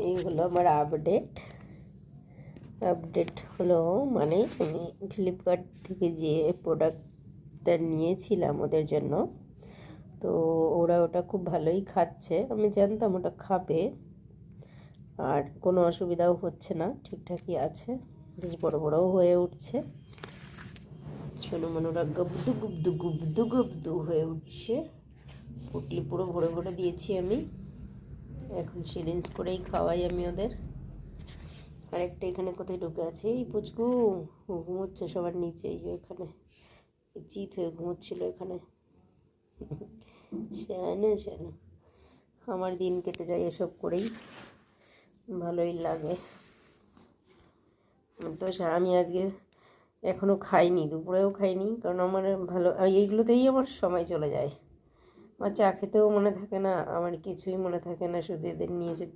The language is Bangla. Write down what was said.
এই হলো আমার আপডেট হলো, মানে আমি ফ্লিপকার্ট থেকে যে প্রোডাক্টটা নিয়েছিলাম ওদের জন্য, তো ওরা ওটা খুব ভালোই খাচ্ছে। আমি জানতাম ওটা খাবে, আর কোনো অসুবিধাও হচ্ছে না, ঠিকঠাকই আছে, বেশ বড় বড়ও হয়ে উঠছে। সোনু মনুরা গবদু গুবদু গুবদু গুবদু হয়ে উঠছে। পুটলি পুরো ভরে ভরে দিয়েছি আমি, এখন সিরিঞ্জ করেই খাওয়াই আমি ওদের। আরেকটা এখানে কোথায় ঢুকে আছে, এই পুচকু ঘুমোচ্ছে সবার নিচে, ওখানে চিত হয়ে ঘুমোচ্ছিল এখানে। শ্যানো শ্যানো, আমার দিন কেটে যায় এসব করেই, ভালোই লাগে। তো আমি আজকে এখনও খাইনি, দুপুরেও খাইনি, কারণ আমার ভালো এইগুলোতেই আমার সময় চলে যায়। আমার চা খেতেও মনে থাকে না, আমার কিছুই মনে থাকে না, শুধু এদের নিয়ে যদি